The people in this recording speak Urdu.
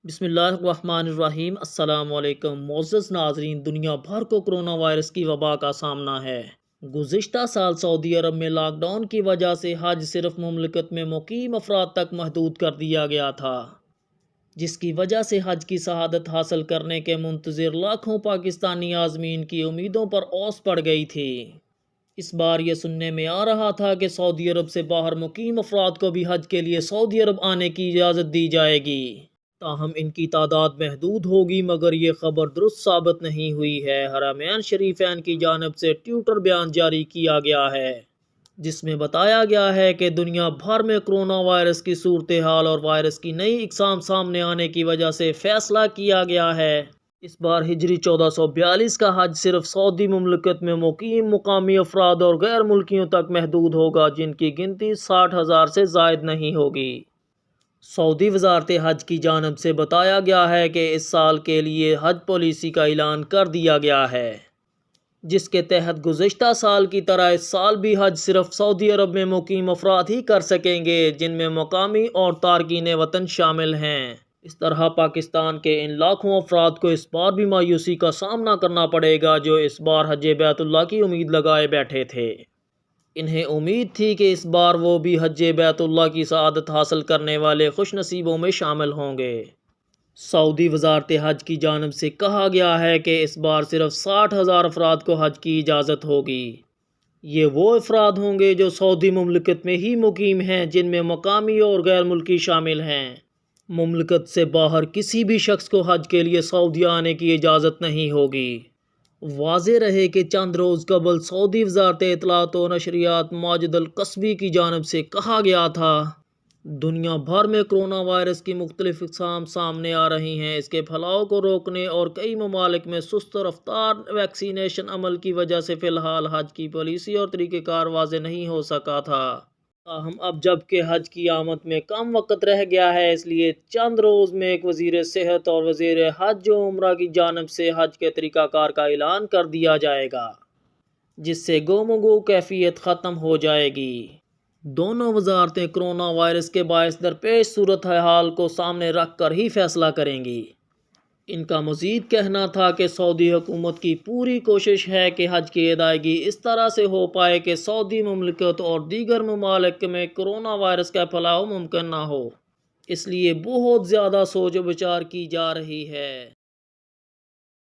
بسم اللہ الرحمن الرحیم۔ السلام علیکم معزز ناظرین، دنیا بھر کو کرونا وائرس کی وبا کا سامنا ہے۔ گزشتہ سال سعودی عرب میں لاک ڈاؤن کی وجہ سے حج صرف مملکت میں مقیم افراد تک محدود کر دیا گیا تھا، جس کی وجہ سے حج کی شہادت حاصل کرنے کے منتظر لاکھوں پاکستانی عازمین کی امیدوں پر اوس پڑ گئی تھی۔ اس بار یہ سننے میں آ رہا تھا کہ سعودی عرب سے باہر مقیم افراد کو بھی حج کے لیے سعودی عرب آنے کی اجازت دی جائے گی، تاہم ان کی تعداد محدود ہوگی، مگر یہ خبر درست ثابت نہیں ہوئی ہے۔ حرمین شریفین کی جانب سے ٹویٹر بیان جاری کیا گیا ہے، جس میں بتایا گیا ہے کہ دنیا بھر میں کرونا وائرس کی صورتحال اور وائرس کی نئی اقسام سامنے آنے کی وجہ سے فیصلہ کیا گیا ہے اس بار ہجری 1442 کا حج صرف سعودی مملکت میں مقیم مقامی افراد اور غیر ملکیوں تک محدود ہوگا، جن کی گنتی 60,000 سے زائد نہیں ہوگی۔ سعودی وزارت حج کی جانب سے بتایا گیا ہے کہ اس سال کے لیے حج پالیسی کا اعلان کر دیا گیا ہے، جس کے تحت گزشتہ سال کی طرح اس سال بھی حج صرف سعودی عرب میں مقیم افراد ہی کر سکیں گے، جن میں مقامی اور تارکین وطن شامل ہیں۔ اس طرح پاکستان کے ان لاکھوں افراد کو اس بار بھی مایوسی کا سامنا کرنا پڑے گا جو اس بار حج بیت اللہ کی امید لگائے بیٹھے تھے۔ انہیں امید تھی کہ اس بار وہ بھی حج بیت اللہ کی سعادت حاصل کرنے والے خوش نصیبوں میں شامل ہوں گے۔ سعودی وزارت حج کی جانب سے کہا گیا ہے کہ اس بار صرف 60,000 افراد کو حج کی اجازت ہوگی۔ یہ وہ افراد ہوں گے جو سعودی مملکت میں ہی مقیم ہیں، جن میں مقامی اور غیر ملکی شامل ہیں۔ مملکت سے باہر کسی بھی شخص کو حج کے لیے سعودیہ آنے کی اجازت نہیں ہوگی۔ واضح رہے کہ چند روز قبل سعودی وزارت اطلاعات و نشریات ماجد القصبی کی جانب سے کہا گیا تھا، دنیا بھر میں کرونا وائرس کی مختلف اقسام سامنے آ رہی ہیں۔ اس کے پھیلاؤ کو روکنے اور کئی ممالک میں سست رفتار ویکسینیشن عمل کی وجہ سے فی الحال حج کی پالیسی اور طریقہ کار واضح نہیں ہو سکا تھا۔ تاہم اب جب کہ حج کی آمد میں کم وقت رہ گیا ہے، اس لیے چند روز میں ایک وزیر صحت اور وزیر حج و عمرہ کی جانب سے حج کے طریقہ کار کا اعلان کر دیا جائے گا، جس سے گم و گو کیفیت ختم ہو جائے گی۔ دونوں وزارتیں کرونا وائرس کے باعث درپیش صورتحال کو سامنے رکھ کر ہی فیصلہ کریں گی۔ ان کا مزید کہنا تھا کہ سعودی حکومت کی پوری کوشش ہے کہ حج کی ادائیگی اس طرح سے ہو پائے کہ سعودی مملکت اور دیگر ممالک میں کرونا وائرس کا پھیلاؤ ممکن نہ ہو۔ اس لیے بہت زیادہ سوچ و بچار کی جا رہی ہے۔